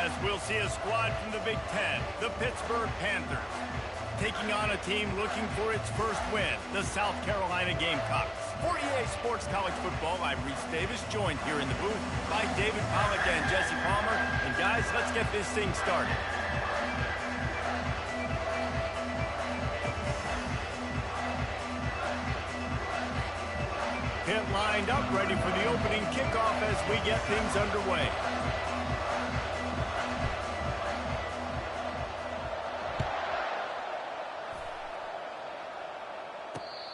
as we'll see a squad from the Big Ten, the Pittsburgh Panthers, taking on a team looking for its first win, the South Carolina Gamecocks. For EA Sports College Football, I'm Reese Davis, joined here in the booth by David Pollack and Jesse Palmer. And guys, let's get this thing started. Pit lined up, ready for the opening kickoff as we get things underway.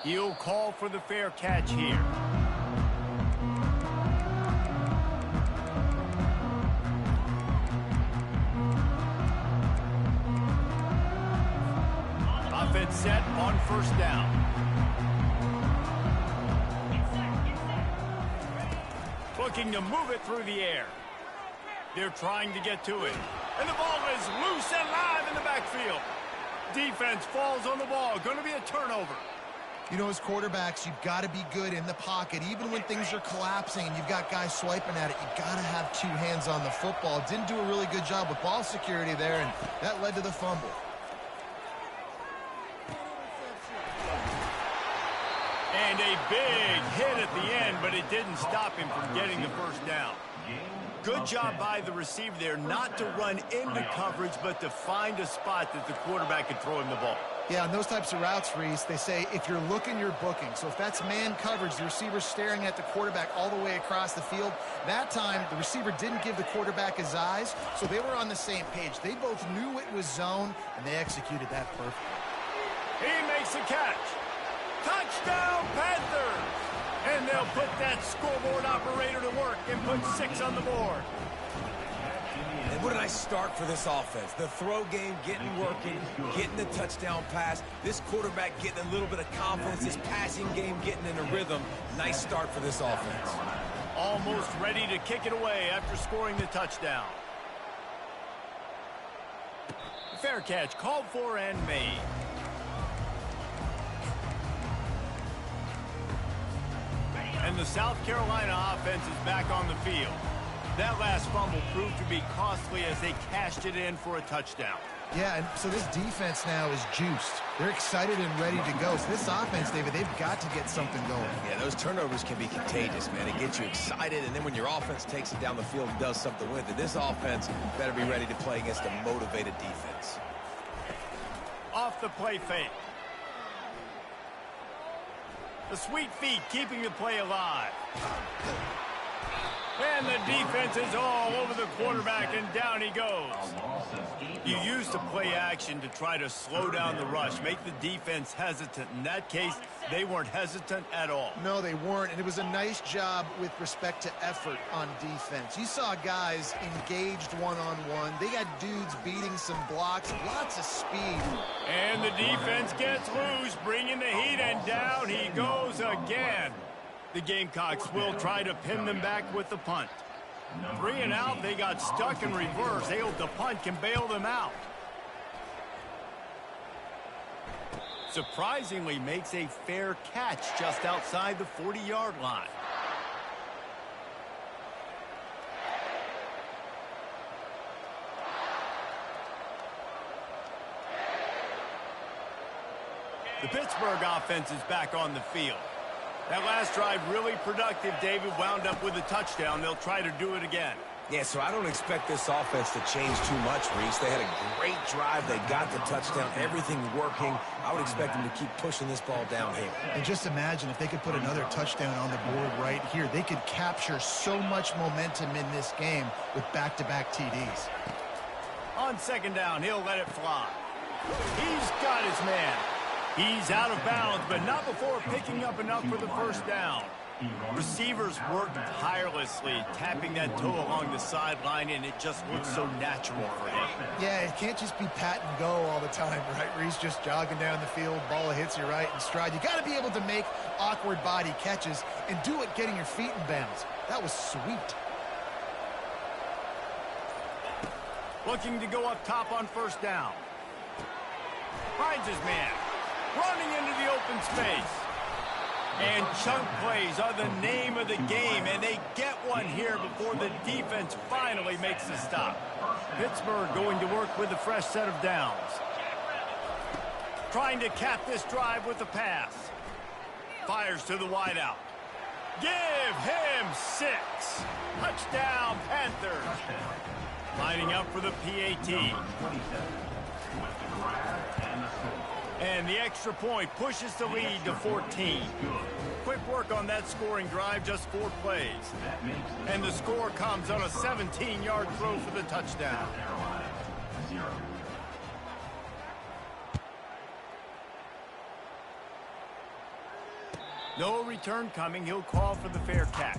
He'll call for the fair catch here. Offense set on first down. Looking to move it through the air. They're trying to get to it. And the ball is loose and live in the backfield. Defense falls on the ball. Going to be a turnover. You know, as quarterbacks, you've got to be good in the pocket. Even when things are collapsing and you've got guys swiping at it, you've got to have two hands on the football. Didn't do a really good job with ball security there, and that led to the fumble. And a big hit at the end, but it didn't stop him from getting the first down. Good job by the receiver there not to run into coverage, but to find a spot that the quarterback could throw him the ball. Yeah, on those types of routes, Reese, they say if you're looking, you're booking. So if that's man coverage, the receiver's staring at the quarterback all the way across the field. That time, the receiver didn't give the quarterback his eyes, so they were on the same page. They both knew it was zone, and they executed that perfectly. He makes the catch. Touchdown, Panthers! And they'll put that scoreboard operator to work and put 6 on the board. And what a nice start for this offense. The throw game getting working, getting the touchdown pass. This quarterback getting a little bit of confidence. This passing game getting in a rhythm. Nice start for this offense. Almost ready to kick it away after scoring the touchdown. Fair catch called for and made. And the South Carolina offense is back on the field. That last fumble proved to be costly as they cashed it in for a touchdown. Yeah, and so this defense now is juiced. They're excited and ready to go. So this offense, David, they've got to get something going. Yeah, those turnovers can be contagious, man. It gets you excited, and then when your offense takes it down the field and does something with it, this offense better be ready to play against a motivated defense. Off the play fake. The sweet feet keeping the play alive. And the defense is all over the quarterback, and down he goes. You use the play action to try to slow down the rush, make the defense hesitant. In that case, they weren't hesitant at all. No, they weren't, and it was a nice job with respect to effort on defense. You saw guys engaged one-on-one. They got dudes beating some blocks, lots of speed. And the defense gets loose, bringing the heat, and down he goes again. The Gamecocks will try to pin them back with the punt. 3 and out, they got stuck in reverse. They hope the punt can bail them out. Surprisingly makes a fair catch just outside the 40-yard line. The Pittsburgh offense is back on the field. That last drive really productive, David, wound up with a touchdown. They'll try to do it again. Yeah, so I don't expect this offense to change too much, Reese. They had a great drive. They got the touchdown. Everything working. I would expect them to keep pushing this ball downhill. And just imagine if they could put another touchdown on the board right here. They could capture so much momentum in this game with back-to-back TDs. On second down, he'll let it fly. He's got his man. He's out of bounds, but not before picking up enough for the first down. Receivers worked tirelessly, tapping that toe along the sideline, and it just looks so natural for him. Yeah, it can't just be pat and go all the time, right? Reese just jogging down the field, ball hits you right in stride. You got to be able to make awkward body catches and do it getting your feet in bounds. That was sweet. Looking to go up top on first down. Finds his man. Running into the open space. And chunk plays are the name of the game, and they get one here before the defense finally makes the stop. Pittsburgh going to work with a fresh set of downs. Trying to cap this drive with a pass. Fires to the wideout. Give him 6. Touchdown, Panthers. Lining up for the PAT. And the extra point pushes the lead to 14. Quick work on that scoring drive, just 4 plays. And the score comes on a 17-yard throw for the touchdown. No return coming. He'll call for the fair catch.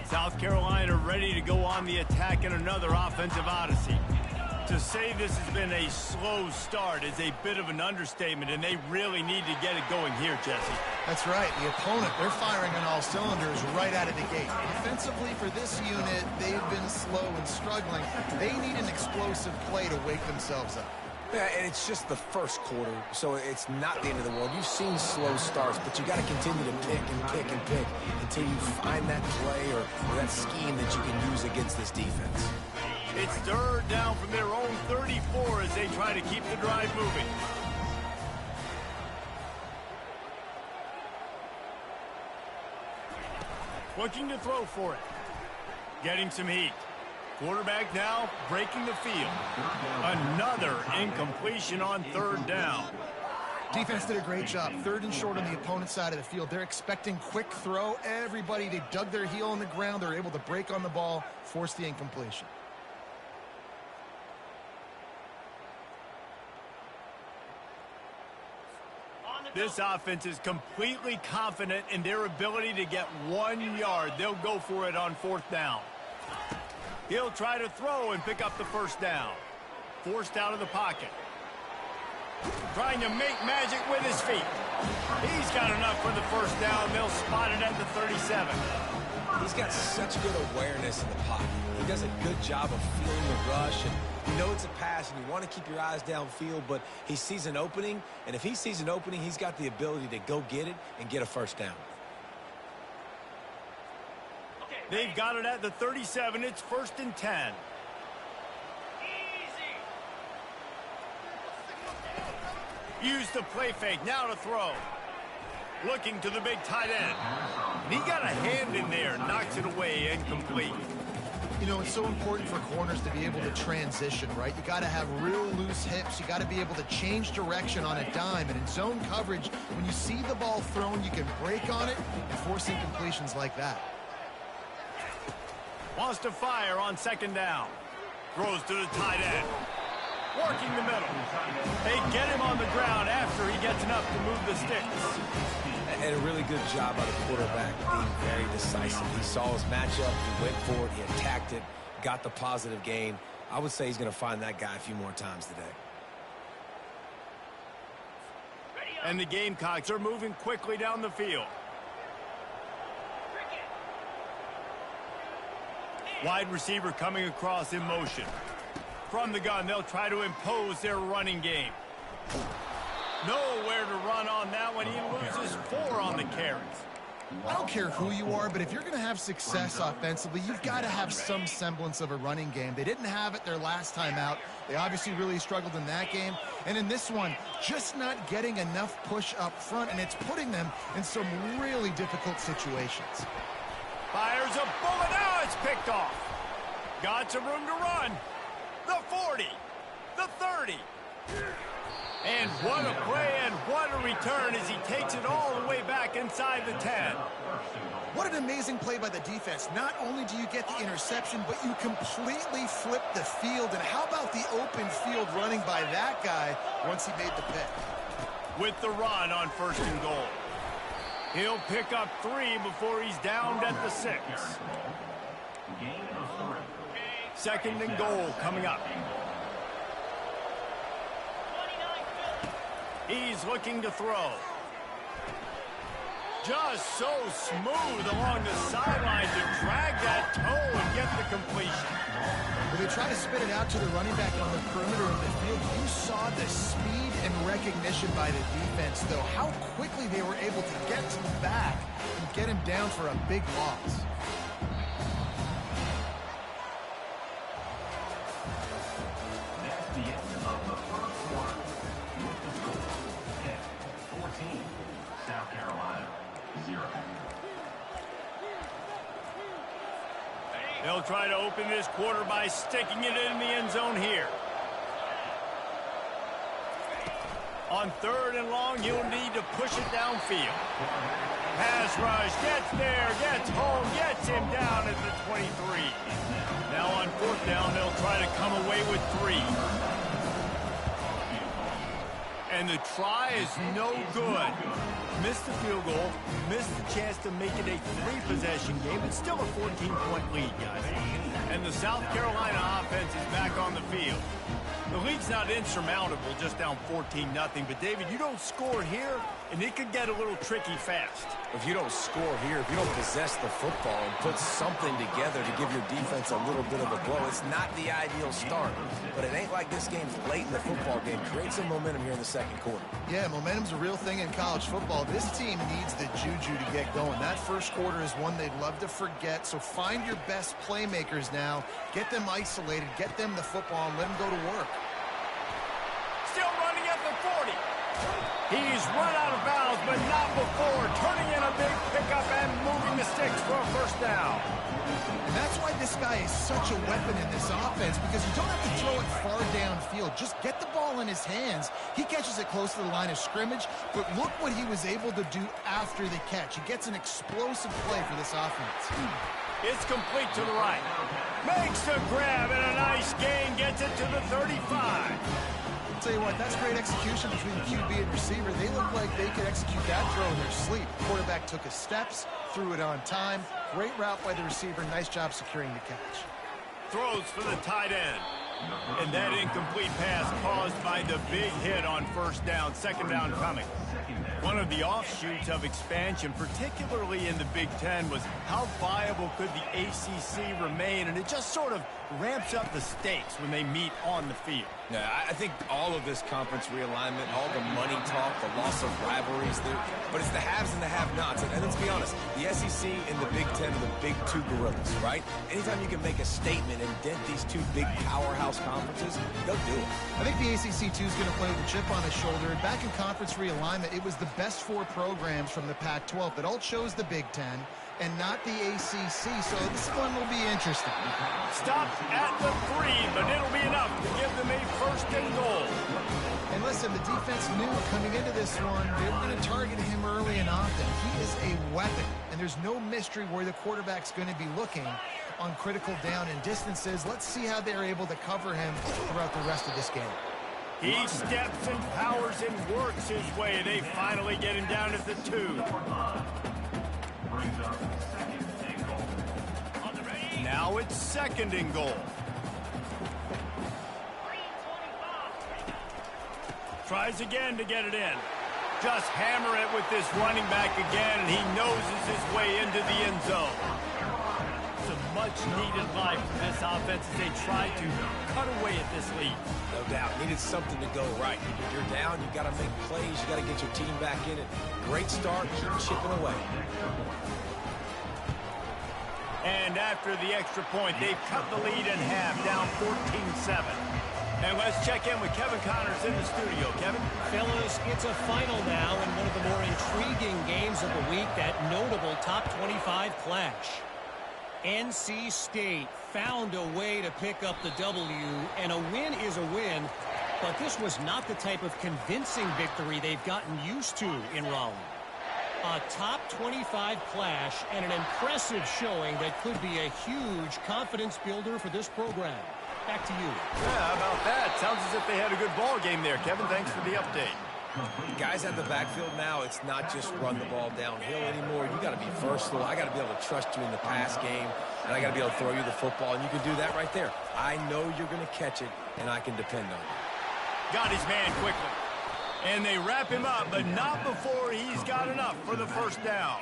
South Carolina ready to go on the attack in another offensive odyssey. To say this has been a slow start is a bit of an understatement, and they really need to get it going here, Jesse. That's right. The opponent, they're firing on all cylinders right out of the gate. Defensively for this unit, they've been slow and struggling. They need an explosive play to wake themselves up. Yeah, and it's just the first quarter, so it's not the end of the world. You've seen slow starts, but you got to continue to pick and pick and pick until you find that play or that scheme that you can use against this defense. It's third down from their own 34 as they try to keep the drive moving. Looking to throw for it. Getting some heat. Quarterback now breaking the field. Another incompletion on third down. Defense did a great job. 3rd and short on the opponent's side of the field. They're expecting quick throw. Everybody, they dug their heel in the ground. They're able to break on the ball, force the incompletion. This offense is completely confident in their ability to get 1 yard. They'll go for it on 4th down. He'll try to throw and pick up the first down. Forced out of the pocket. Trying to make magic with his feet. He's got enough for the first down. They'll spot it at the 37. He's got such good awareness in the pocket. He does a good job of feeling the rush, and you know it's a pass, and you want to keep your eyes downfield, but he sees an opening, and if he sees an opening, he's got the ability to go get it and get a first down. They've got it at the 37. It's 1st and 10. Use the play fake. Now to throw. Looking to the big tight end. And he got a hand in there. Knocks it away. Incomplete. You know, it's so important for corners to be able to transition, right? You got to have real loose hips. You got to be able to change direction on a dime. And in zone coverage, when you see the ball thrown, you can break on it and force incompletions like that. Wants to fire on 2nd down. Throws to the tight end. Working the middle. They get him on the ground after he gets enough to move the sticks. And a really good job by the quarterback being very decisive. He saw his matchup, he went for it, he attacked it, got the positive gain. I would say he's going to find that guy a few more times today. And the Gamecocks are moving quickly down the field. Wide receiver coming across in motion. From the gun, they'll try to impose their running game. Nowhere to run on that one. He loses 4 on the carries. I don't care who you are, but if you're going to have success offensively, you've got to have some semblance of a running game. They didn't have it their last time out. They obviously really struggled in that game. And in this one, just not getting enough push up front, and it's putting them in some really difficult situations. Fires a bullet. Now it's picked off. Got some room to run. The 40. The 30. And what a play and what a return as he takes it all the way back inside the 10. What an amazing play by the defense. Not only do you get the interception, but you completely flip the field. And how about the open field running by that guy once he made the pick? With the run on 1st and goal. He'll pick up 3 before he's downed at the 6. 2nd and goal coming up. He's looking to throw. Just so smooth along the sideline to drag that toe and get the completion. When they try to spit it out to the running back on the perimeter of the field, you saw the speed and recognition by the defense, though, how quickly they were able to get to the back and get him down for a big loss. That's the end of the first quarter. With the score, 10-14, South Carolina, 0. They'll try to open this quarter by sticking it in the end zone here. On 3rd and long, he'll need to push it downfield. Pass rush, gets there, gets home, gets him down at the 23. Now on 4th down, they'll try to come away with 3. And the try is no good. Missed the field goal, missed the chance to make it a 3-possession game. It's still a 14-point lead, guys. And the South Carolina offense is back on the field. The lead's not insurmountable, just down 14-0. But, David, you don't score here, and it could get a little tricky fast. If you don't score here, if you don't possess the football and put something together to give your defense a little bit of a blow, it's not the ideal start. But it ain't like this game's late in the football game. Create some momentum here in the second quarter. Yeah, momentum's a real thing in college football. This team needs the juju to get going. That first quarter is one they'd love to forget. So find your best playmakers now. Get them isolated. Get them the football and let them go to work. Still running at the 40. He's run out of bounds, but not before. Turning in a big pickup and moving the sticks for a first down. And that's why this guy is such a weapon in this offense, because you don't have to throw it far downfield. Just get the ball in his hands. He catches it close to the line of scrimmage, but look what he was able to do after the catch. He gets an explosive play for this offense. It's complete to the right. Makes the grab and a nice gain. Gets it to the 35. Tell you what, that's great execution between the QB and receiver. They look like they could execute that throw in their sleep. The quarterback took his steps, threw it on time. Great route by the receiver. Nice job securing the catch. Throws for the tight end. And that incomplete pass caused by the big hit on first down. Second down coming. One of the offshoots of expansion, particularly in the Big Ten, was how viable could the ACC remain, and it just sort of ramps up the stakes when they meet on the field. Yeah, I think all of this conference realignment, all the money talk, the loss of rivalries, but it's the haves and the have-nots. And let's be honest, the SEC and the Big Ten are the big two gorillas, right? Anytime you can make a statement and dent these two big powerhouse conferences, they'll do it. I think the ACC, too, is going to play with a chip on his shoulder. Back in conference realignment, it was the best 4 programs from the Pac-12 that all chose the Big Ten and not the ACC, so this one will be interesting. Stopped at the 3, but it'll be enough to give them a first and goal. And listen, the defense knew coming into this one, they were going to target him early and often. He is a weapon, and there's no mystery where the quarterback's going to be looking on critical down and distances. Let's see how they're able to cover him throughout the rest of this game. He steps and powers and works his way. They finally get him down at the 2. Now it's second and goal. Tries again to get it in. Just hammer it with this running back again, and he noses his way into the end zone. It's a much-needed life for this offense as they try to cut away at this lead. No doubt. Needed something to go right. If you're down, you got to make plays. You got to get your team back in it. Great start. Keep chipping away. And after the extra point, they've cut the lead in half, down 14-7. And let's check in with Kevin Connors in the studio. Kevin? Fellas, it's a final now in one of the more intriguing games of the week, that notable top 25 clash. NC State found a way to pick up the W, and a win is a win, but this was not the type of convincing victory they've gotten used to in Raleigh. A top 25 clash and an impressive showing that could be a huge confidence builder for this program. Back to you. Yeah, how about that? Sounds as if they had a good ball game there. Kevin, thanks for the update. Guys at the backfield now, it's not just run the ball downhill anymore. You got to be versatile. I got to be able to trust you in the pass game, and I got to be able to throw you the football, and you can do that right there. I know you're going to catch it, and I can depend on you. Got his man quickly. And they wrap him up, but not before he's got enough for the first down.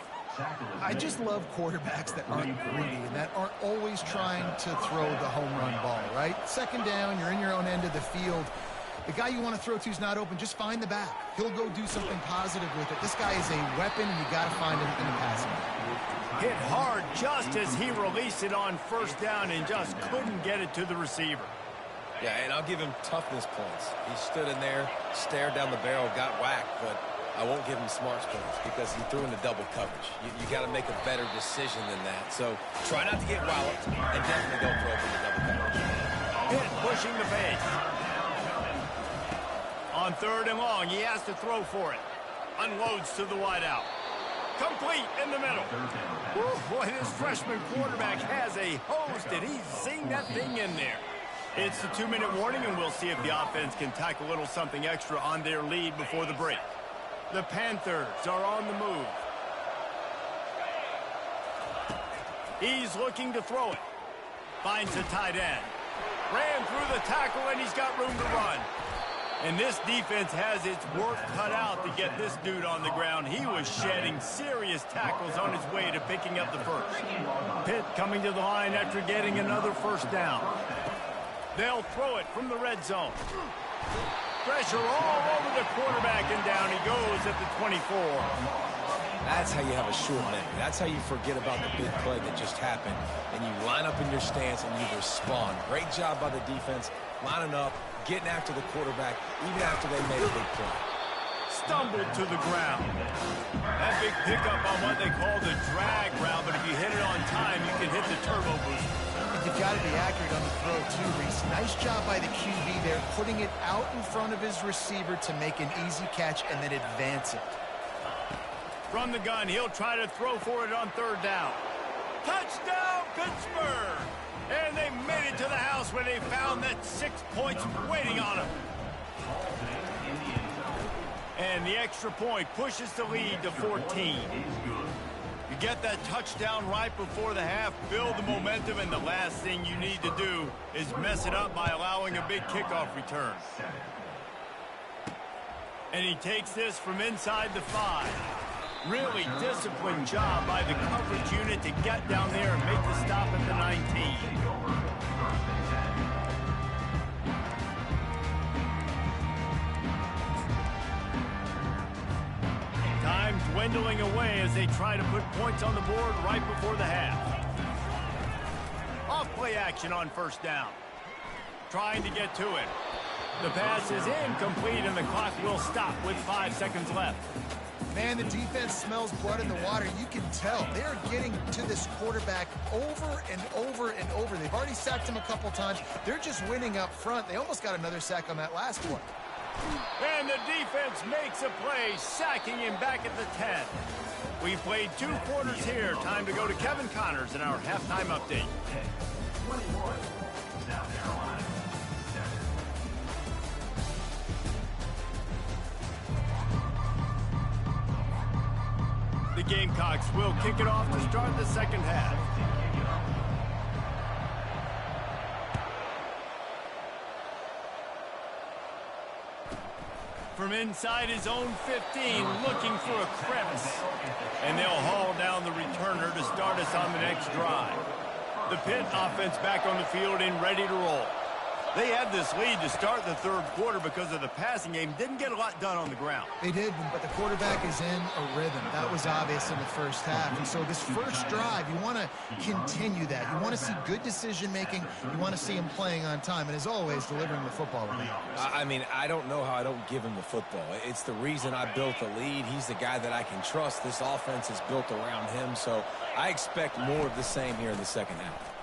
I just love quarterbacks that aren't greedy and that aren't always trying to throw the home run ball, right? Second down, you're in your own end of the field. The guy you want to throw to is not open. Just find the back. He'll go do something positive with it. This guy is a weapon, and you got to find him in the passing game. Hit hard just as he released it on first down and just couldn't get it to the receiver. Yeah, and I'll give him toughness points. He stood in there, stared down the barrel, got whacked, but I won't give him smarts points because he threw into double coverage. You got to make a better decision than that. So try not to get walloped and definitely don't throw into double coverage. Hit pushing the pace. On third and long, he has to throw for it. Unloads to the wideout. Complete in the middle. Woo, boy, this freshman quarterback has a host, and he's seen that thing in there. It's the 2-minute warning, and we'll see if the offense can tack a little something extra on their lead before the break. The Panthers are on the move. He's looking to throw it. Finds a tight end. Ran through the tackle, and he's got room to run. And this defense has its work cut out to get this dude on the ground. He was shedding serious tackles on his way to picking up the first. Pitt coming to the line after getting another first down. They'll throw it from the red zone. Pressure all over the quarterback, and down he goes at the 24. That's how you have a short memory. That's how you forget about the big play that just happened, and you line up in your stance and you respond. Great job by the defense, lining up, getting after the quarterback, even after they made a big play. Stumbled to the ground. That big pickup on what they call the drag route, but if you hit it on time, you can hit the turbo boost. You've got to be accurate on the throw, too, Reese. Nice job by the QB there, putting it out in front of his receiver to make an easy catch and then advance it. From the gun, he'll try to throw for it on third down. Touchdown, Pittsburgh! And they made it to the house where they found that 6 points waiting on them. And the extra point pushes the lead to 14. You get that touchdown right before the half, build the momentum, and the last thing you need to do is mess it up by allowing a big kickoff return. And he takes this from inside the 5. Really disciplined job by the coverage unit to get down there and make the stop at the 19. Time dwindling away as they try to put points on the board right before the half. Off-play action on first down. Trying to get to it. The pass is incomplete, and the clock will stop with 5 seconds left. Man, the defense smells blood in the water. You can tell. They're getting to this quarterback over and over and over. They've already sacked him a couple times. They're just winning up front. They almost got another sack on that last one. And the defense makes a play, sacking him back at the 10. We played 2 quarters here. Time to go to Kevin Connors in our halftime update. 21, South Carolina. The Gamecocks will kick it off to start the second half. From inside his own 15, looking for a crevice. And they'll haul down the returner to start us on the next drive. The Pitt offense back on the field and ready to roll. They had this lead to start the third quarter because of the passing game. Didn't get a lot done on the ground. They did, but the quarterback is in a rhythm. That was obvious in the first half. And so this first drive, you want to continue that. You want to see good decision-making. You want to see him playing on time. And as always, delivering the football. I mean, I don't know how I don't give him the football. It's the reason I built the lead. He's the guy that I can trust. This offense is built around him. So I expect more of the same here in the second half.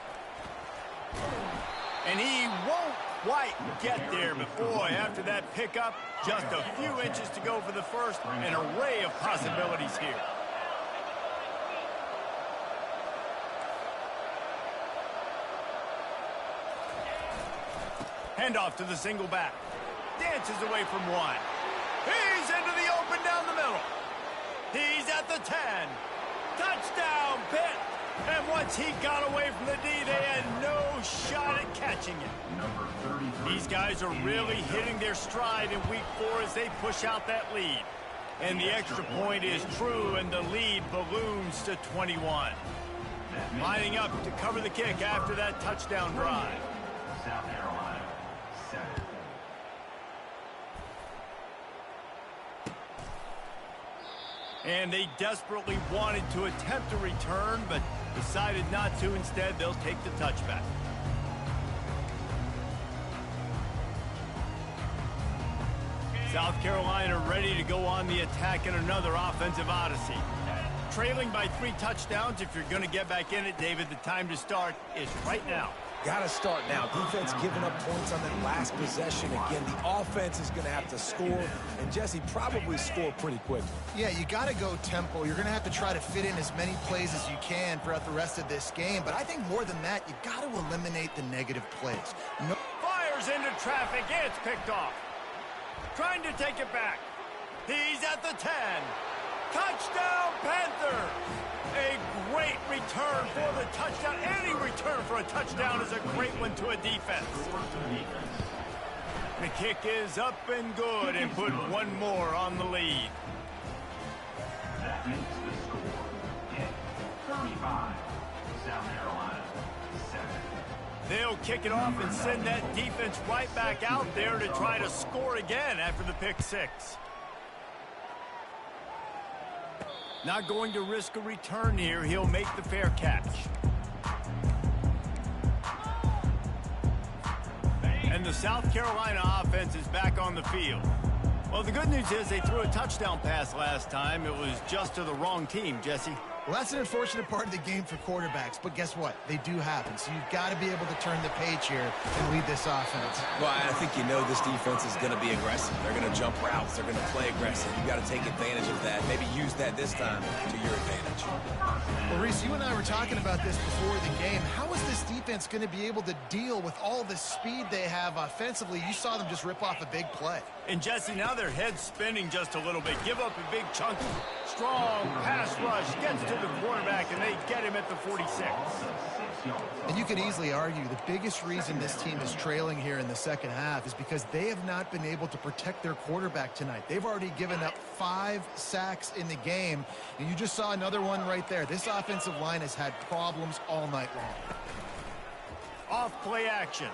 And he won't quite get there, but boy, after that pickup, just a few inches to go for the first, an array of possibilities here. Handoff to the single back. Dances away from one. He's into the open down the middle. He's at the 10. Touchdown, Pitt. And once he got away from the D, they had no shot at catching it. These guys are really hitting their stride in week 4 as they push out that lead. And the extra point is true, and the lead balloons to 21. Lining up to cover the kick after that touchdown drive. South Carolina, 7. And they desperately wanted to attempt a return, but decided not to. Instead, they'll take the touchback. South Carolina ready to go on the attack in another offensive odyssey. Trailing by 3 touchdowns. If you're going to get back in it, David, the time to start is right now. Got to start now. Defense giving up points on that last possession. Again, the offense is going to have to score, and Jesse probably score pretty quickly. Yeah, you got to go tempo. You're going to have to try to fit in as many plays as you can throughout the rest of this game. But I think more than that, you got to eliminate the negative plays. Fires into traffic. It's picked off. Trying to take it back. He's at the 10. Touchdown, Panthers! A great return for the touchdown. Any return for a touchdown is a great one to a defense. The kick is up and good, and put one more on the lead. That makes the score 35. South Carolina, 7. They'll kick it off and send that defense right back out there to try to score again after the pick 6. Not going to risk a return here. He'll make the fair catch. And the South Carolina offense is back on the field. Well, the good news is they threw a touchdown pass last time. It was just to the wrong team, Jesse. Well, that's an unfortunate part of the game for quarterbacks, but guess what? They do happen. So you've got to be able to turn the page here and lead this offense. Well, I think you know this defense is going to be aggressive. They're going to jump routes. They're going to play aggressive. You've got to take advantage of that. Maybe use that this time to your advantage. Well, Reese, you and I were talking about this before the game. How is this defense going to be able to deal with all the speed they have offensively? You saw them just rip off a big play. And Jesse, now their head's spinning just a little bit. Give up a big chunk. Strong pass rush gets to the quarterback, and they get him at the 46. And you could easily argue the biggest reason this team is trailing here in the second half is because they have not been able to protect their quarterback tonight. They've already given up 5 sacks in the game, and you just saw another one right there. This offensive line has had problems all night long. Off play action.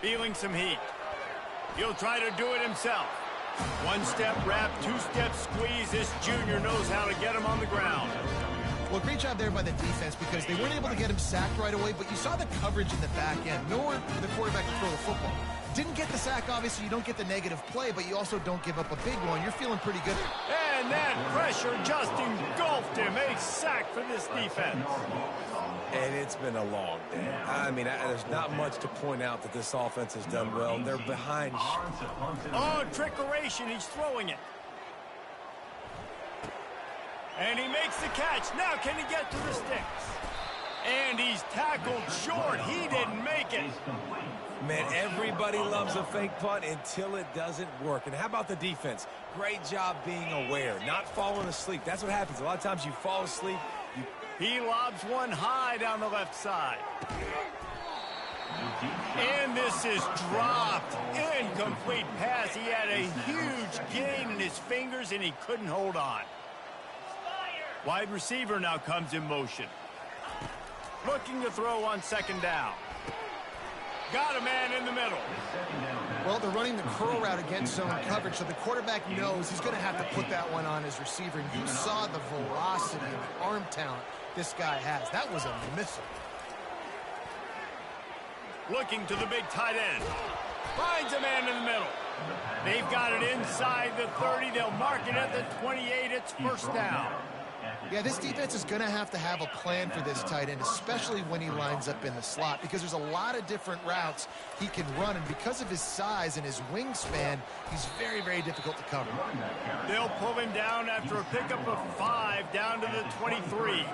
Feeling some heat. He'll try to do it himself. 1-step wrap, 2-step squeeze. This junior knows how to get him on the ground. Well, great job there by the defense because they weren't able to get him sacked right away, but you saw the coverage in the back end. Nowhere for the quarterback to throw the football. Didn't get the sack, obviously. You don't get the negative play, but you also don't give up a big one. You're feeling pretty good. And that pressure just engulfed him. A sack for this defense. And it's been a long day. I mean, there's not much to point out that this offense has done well. They're behind. Oh, trickeration. He's throwing it. And he makes the catch. Now can he get to the sticks? And he's tackled short. He didn't make it. Man, everybody loves a fake punt until it doesn't work. And how about the defense? Great job being aware, not falling asleep. That's what happens. A lot of times you fall asleep. He lobs one high down the left side. And this is dropped. Incomplete pass. He had a huge gain in his fingers, and he couldn't hold on. Wide receiver now comes in motion. Looking to throw on 2nd down. Got a man in the middle. Well, they're running the curl route against zone coverage, so the quarterback knows he's going to have to put that one on his receiver. And you saw the velocity and the arm talent this guy has. That was a missile. Looking to the big tight end. Finds a man in the middle. They've got it inside the 30. They'll mark it at the 28. It's 1st down. Yeah, this defense is going to have a plan for this tight end, especially when he lines up in the slot, because there's a lot of different routes he can run, and because of his size and his wingspan, he's very, very difficult to cover. They'll pull him down after a pickup of 5 down to the 23.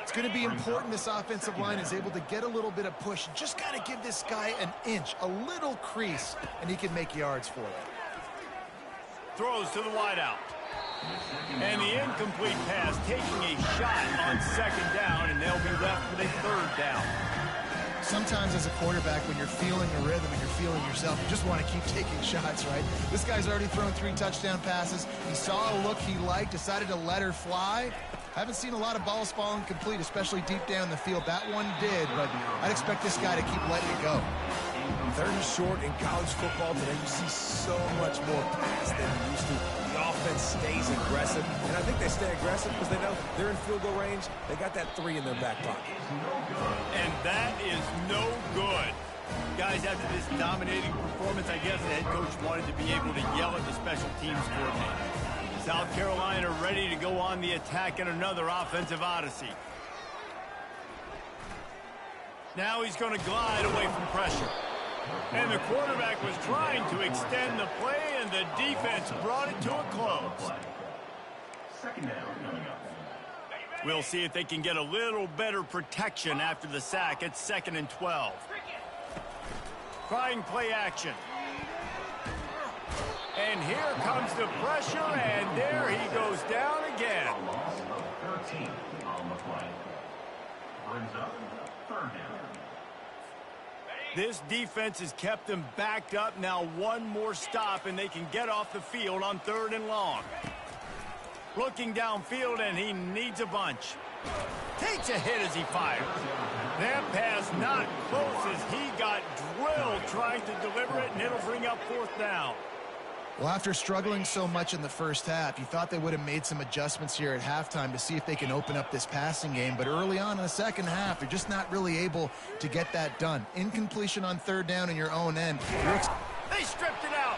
It's going to be important this offensive line is able to get a little bit of push. Just got to give this guy an inch, a little crease, and he can make yards for it. Throws to the wideout. And the incomplete pass taking a shot on 2nd down, and they'll they'll be left with a third down. Sometimes as a quarterback, when you're feeling the rhythm and you're feeling yourself, you just want to keep taking shots, right? This guy's already thrown 3 touchdown passes. He saw a look he liked, decided to let her fly. Haven't seen a lot of balls falling complete, especially deep down the field. That one did, but I'd expect this guy to keep letting it go. Third and short in college football today, you see so much more pass than you used to. The offense stays aggressive, and I think they stay aggressive because they know they're in field goal range. They got that 3 in their back pocket. And that is no good. Guys, after this dominating performance, I guess the head coach wanted to be able to yell at the special teams coordinator. South Carolina ready to go on the attack in another offensive odyssey. Now he's going to glide away from pressure. And the quarterback was trying to extend the play, and the defense brought it to a close. Second down coming up. We'll see if they can get a little better protection after the sack. It's 2nd and 12. Trying play action. And here comes the pressure, and there he goes down again. A loss of 13 on the play. Brings up third down. This defense has kept them backed up. Now one more stop, and they can get off the field on 3rd and long. Looking downfield, and he needs a bunch. Takes a hit as he fires. That pass not close as he got drilled trying to deliver it, and it'll bring up 4th down. Well, after struggling so much in the first half, you thought they would have made some adjustments here at halftime to see if they can open up this passing game. But early on in the second half, they're just not really able to get that done. Incompletion on 3rd down in your own end. They stripped it out.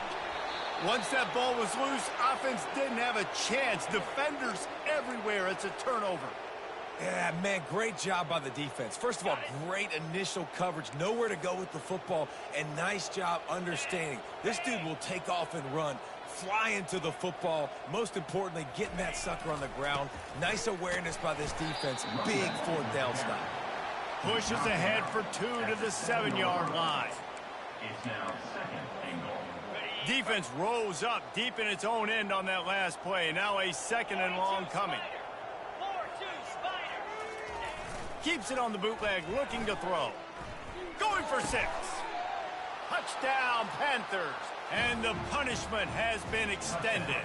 Once that ball was loose, offense didn't have a chance. Defenders everywhere. It's a turnover. Yeah, man, great job by the defense. First of all, great initial coverage, nowhere to go with the football, and nice job understanding. This dude will take off and run, fly into the football, most importantly, getting that sucker on the ground. Nice awareness by this defense. Big 4th down stop. Pushes ahead for 2 to the 7-yard line. It's now 2nd and goal. Defense rose up deep in its own end on that last play. Now a 2nd and long coming. Keeps it on the bootleg, looking to throw. Going for 6. Touchdown, Panthers. And the punishment has been extended.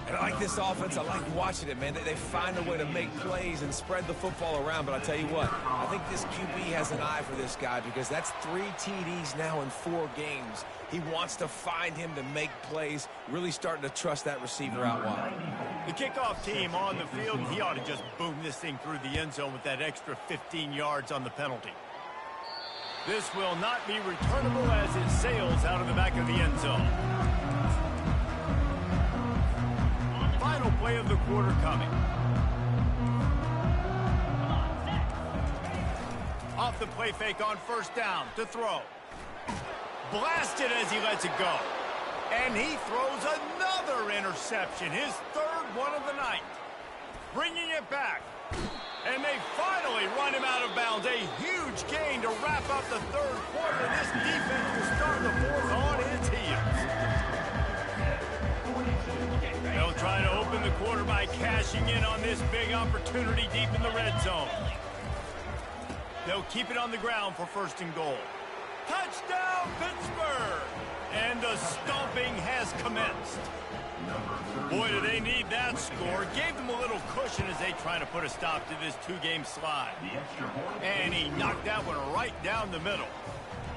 And I like this offense. I like watching it, man. They find a way to make plays and spread the football around. But I'll tell you what, I think this QB has an eye for this guy because that's 3 TDs now in 4 games. He wants to find him to make plays, really starting to trust that receiver out wide. The kickoff team on the field, he ought to just boom this thing through the end zone with that extra 15 yards on the penalty. This will not be returnable as it sails out of the back of the end zone. Final play of the quarter coming. Off the play fake on 1st down to throw. Blasted as he lets it go. And he throws another interception, his 3rd one of the night. Bringing it back. And they finally run him out of bounds. A huge gain to wrap up the 3rd quarter. This defense will start the 4th on its heels. They'll try to open the quarter by cashing in on this big opportunity deep in the red zone. They'll keep it on the ground for 1st and goal. Touchdown, Pittsburgh! And the stomping has commenced. Boy, do they need that score. Gave them a little cushion as they try to put a stop to this 2-game slide. And he knocked that one right down the middle.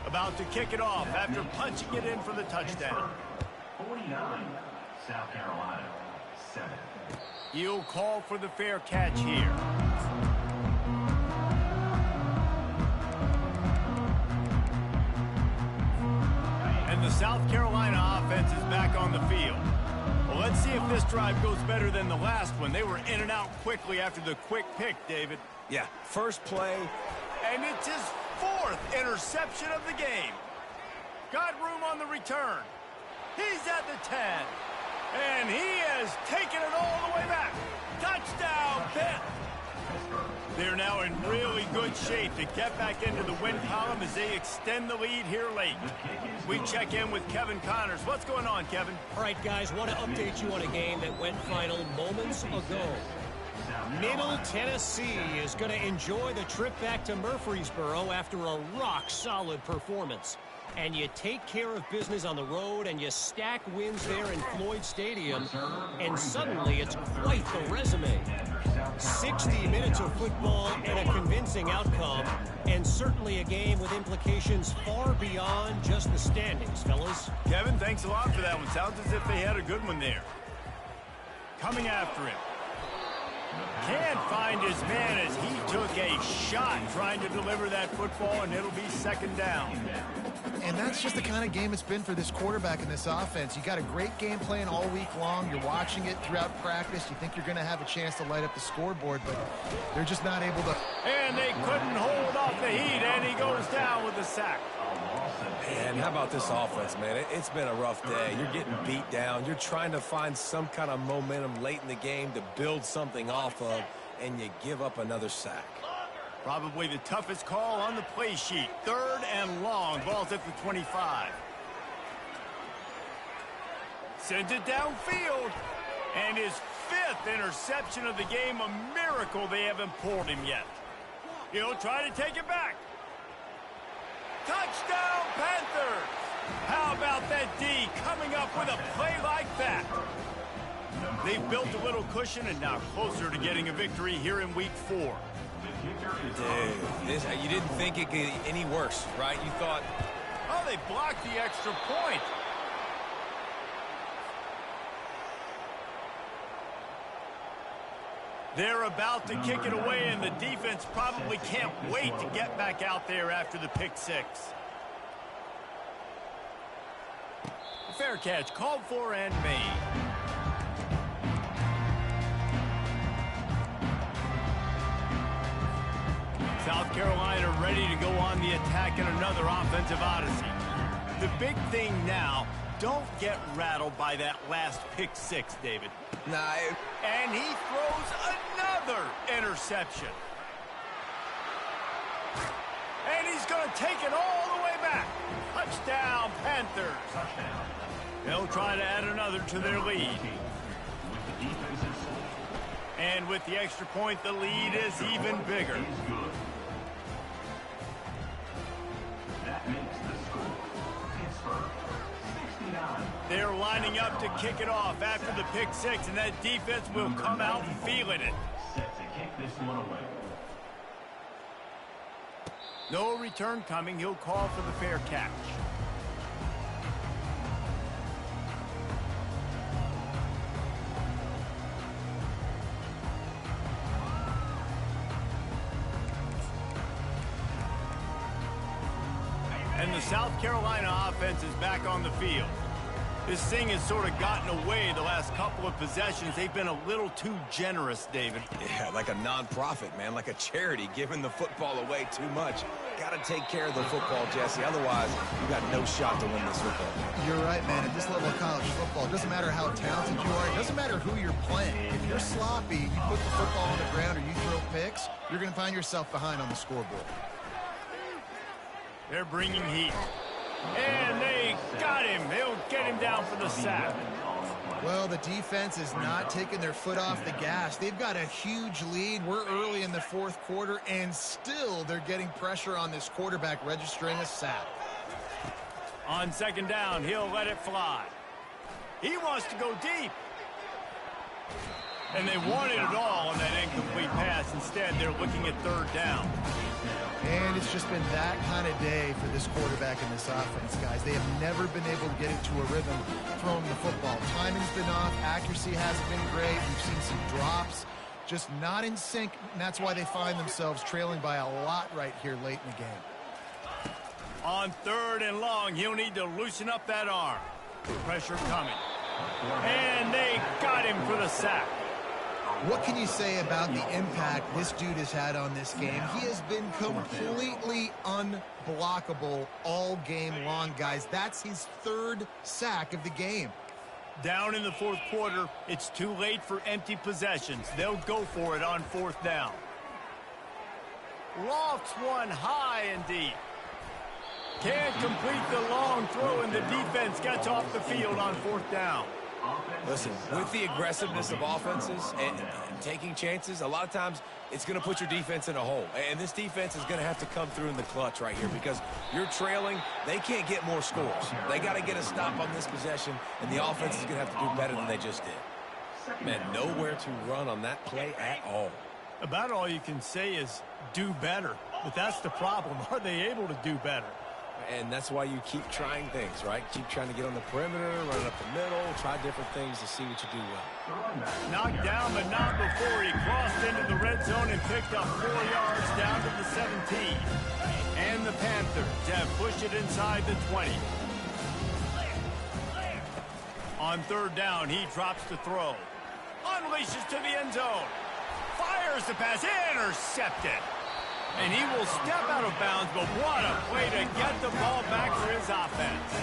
About to kick it off after punching it in for the touchdown. 49, South Carolina, 7. He'll call for the fair catch here. And the South Carolina offense is back on the field. Well, let's see if this drive goes better than the last one. They were in and out quickly after the quick pick, David. Yeah, first play. And it's his 4th interception of the game. Got room on the return. He's at the 10. And he has taken it all the way back. Touchdown, Pitt. They're now in really good shape to get back into the win column as they extend the lead here late. We check in with Kevin Connors. What's going on, Kevin? All right, guys, want to update you on a game that went final moments ago. Middle Tennessee is going to enjoy the trip back to Murfreesboro after a rock-solid performance. And you take care of business on the road, and you stack wins there in Floyd Stadium, and suddenly it's quite the resume. 60 minutes of football and a convincing outcome, and certainly a game with implications far beyond just the standings, fellas. Kevin, thanks a lot for that one. Sounds as if they had a good one there. Coming after him. Can't find his man as he took a shot trying to deliver that football, and it'll be second down. And that's just the kind of game it's been for this quarterback in this offense. You got a great game plan all week long. You're watching it throughout practice. You think you're going to have a chance to light up the scoreboard, but they're just not able to. And they couldn't hold off the heat, and he goes down with the sack. Man, how about this offense, man? It's been a rough day. You're getting beat down. You're trying to find some kind of momentum late in the game to build something off of, and you give up another sack. Probably the toughest call on the play sheet. Third and long. Ball's at the 25. Sends it downfield. And his 5th interception of the game. A miracle they haven't pulled him yet. He'll try to take it back. Touchdown, Panthers! How about that D coming up with a play like that? They've built a little cushion and now closer to getting a victory here in Week 4. Dude, you didn't think it could get any worse, right? You thought, oh, they blocked the extra point. They're about to kick it away, and the defense probably can't wait to get back out there after the pick six. Fair catch called for and made. South Carolina ready to go on the attack in another offensive odyssey. The big thing now, don't get rattled by that last pick six, David. nah, And he throws another interception. And he's going to take it all the way back. Touchdown, Panthers. They'll try to add another to their lead. And with the extra point, the lead is even bigger. That makes the score Pittsburgh 69. They're lining up to kick it off after the pick six, and that defense will come out feeling it. Set to kick this one away. No return coming. He'll call for the fair catch. And the South Carolina offense is back on the field. This thing has sort of gotten away the last couple of possessions. They've been a little too generous, David. yeah, like a non-profit, man, like a charity giving the football away too much. Got to take care of the football, Jesse. Otherwise, you got no shot to win this football game. You're right, man. At this level of college football, it doesn't matter how talented you are. It doesn't matter who you're playing. If you're sloppy, you put the football on the ground or you throw picks, you're going to find yourself behind on the scoreboard. They're bringing heat. And they got him. They'll get him down for the sack. Well, the defense is not taking their foot off the gas. They've got a huge lead. We're early in the fourth quarter, and still they're getting pressure on this quarterback, registering a sack. On second down, he'll let it fly. He wants to go deep. And they wanted it all on that incomplete pass. Instead, they're looking at third down. And it's just been that kind of day for this quarterback and this offense, guys. They have never been able to get into a rhythm throwing the football. Timing's been off. Accuracy hasn't been great. We've seen some drops. Just not in sync, and that's why they find themselves trailing by a lot right here late in the game. On third and long, he'll need to loosen up that arm. Pressure coming. And they got him for the sack. What can you say about the impact this dude has had on this game? He has been completely unblockable all game long, guys. That's his third sack of the game. Down in the fourth quarter, it's too late for empty possessions. They'll go for it on fourth down. Lofts one high and deep. Can't complete the long throw, and the defense gets off the field on fourth down. Listen, with the aggressiveness of offenses and taking chances, a lot of times it's going to put your defense in a hole. And this defense is going to have to come through in the clutch right here because you're trailing. They can't get more scores. They got to get a stop on this possession, and the offense is going to have to do better than they just did. Man, nowhere to run on that play at all. About all you can say is do better. But that's the problem. Are they able to do better? And that's why you keep trying things, right? Keep trying to get on the perimeter, run up the middle, try different things to see what you do well. Knocked down, but not before he crossed into the red zone and picked up 4 yards down to the 17. And the Panthers have pushed it inside the 20. On third down, he drops to throw. Unleashes to the end zone. Fires the pass. Intercepted. And he will step out of bounds, but what a play to get the ball back for his offense.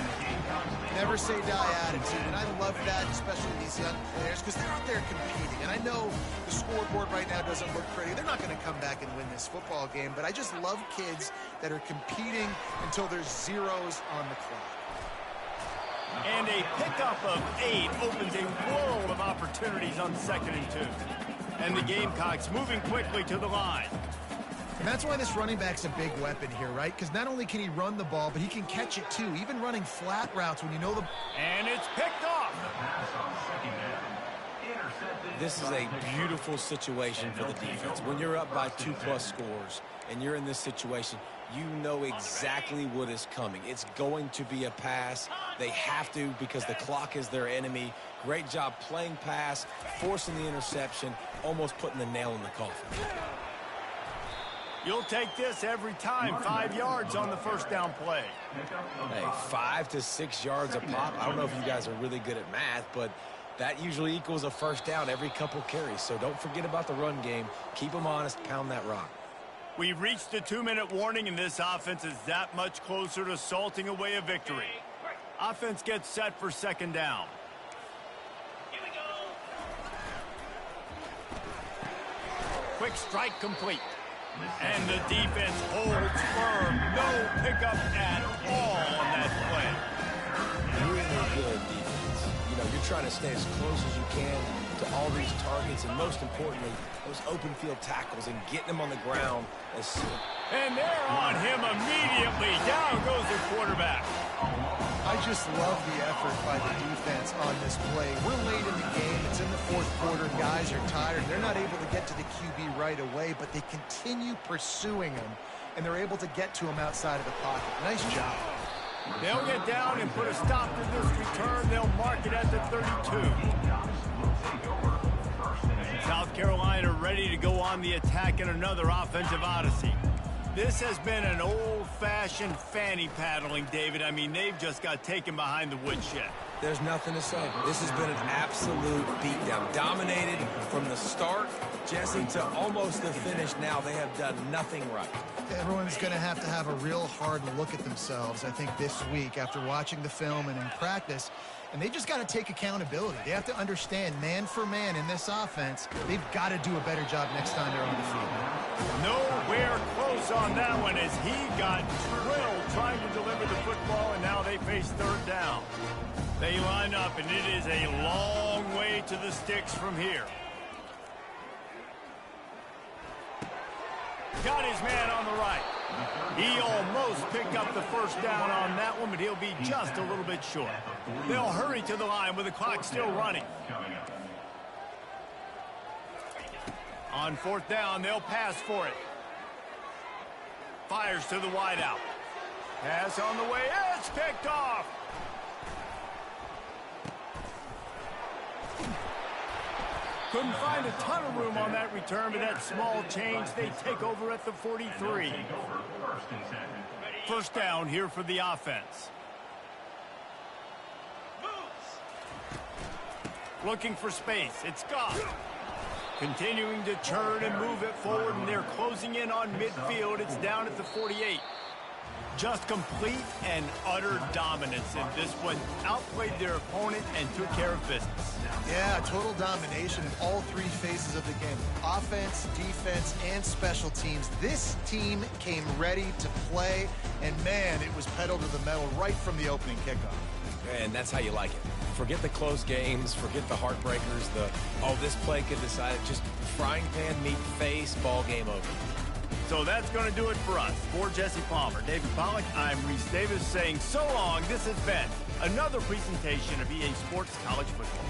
Never say die attitude, and I love that, especially these young players, because they're out there competing. And I know the scoreboard right now doesn't look pretty. They're not going to come back and win this football game, but I just love kids that are competing until there's zeros on the clock. And a pickup of 8 opens a world of opportunities on 2nd and 2. And the Gamecocks moving quickly to the line. And that's why this running back's a big weapon here, right? Because not only can he run the ball, but he can catch it too, even running flat routes when you know the... And it's picked off. This is a beautiful situation for the defense. When you're up by 2+ scores and you're in this situation, you know exactly what is coming. It's going to be a pass. They have to because the clock is their enemy. Great job playing pass, forcing the interception, almost putting the nail in the coffin. You'll take this every time. 5 yards on the first down play. Hey, 5 to 6 yards a pop. I don't know if you guys are really good at math, but that usually equals a first down every couple carries. So don't forget about the run game. Keep them honest. Pound that rock. We've reached the 2-minute warning, and this offense is that much closer to salting away a victory. Offense gets set for 2nd down. Quick strike complete. And the defense holds firm. No pickup at all on that play. Really good defense. You know, you're trying to stay as close as you can to all these targets, and most importantly, those open field tackles and getting them on the ground as soon. And they're on him immediately. Down goes the quarterback. I just love the effort by the defense on this play. We're late in the game. It's in the 4th quarter. Guys are tired. They're not able to get to the QB right away, but they continue pursuing him, and they're able to get to him outside of the pocket. Nice job. They'll get down and put a stop to this return. They'll mark it at the 32. South Carolina ready to go on the attack in another offensive odyssey. This has been an old-fashioned fanny paddling, David. I mean, they've just got taken behind the woodshed. There's nothing to say. This has been an absolute beatdown. Dominated from the start, Jesse, to almost the finish now. They have done nothing right. Everyone's going to have a real hard look at themselves, I think, this week after watching the film and in practice. And they just got to take accountability. They have to understand, man for man in this offense, they've got to do a better job next time they're on the field. Nowhere close on that one as he got drilled trying to deliver the football, and now they face 3rd down. They line up, and it is a long way to the sticks from here. Got his man on the right. He almost picked up the first down on that one, but he'll be just a little bit short. They'll hurry to the line with the clock still running. On 4th down, they'll pass for it. Fires to the wideout. Pass on the way. It's picked off. Couldn't find a ton of room on that return, but that small change, they take over at the 43. First down here for the offense. Looking for space. It's Goff. Continuing to churn and move it forward, and they're closing in on midfield. It's down at the 48. Just complete and utter dominance in this one. Outplayed their opponent and took care of business. Yeah, total domination in all 3 phases of the game. Offense, defense, and special teams. This team came ready to play, and man, it was pedal to the metal right from the opening kickoff. And that's how you like it. Forget the close games, forget the heartbreakers, oh, this play could decide it. Just frying pan meet face, ball game over. So that's going to do it for us. For Jesse Palmer, David Pollack, I'm Reese Davis saying so long. This has been another presentation of EA Sports College Football.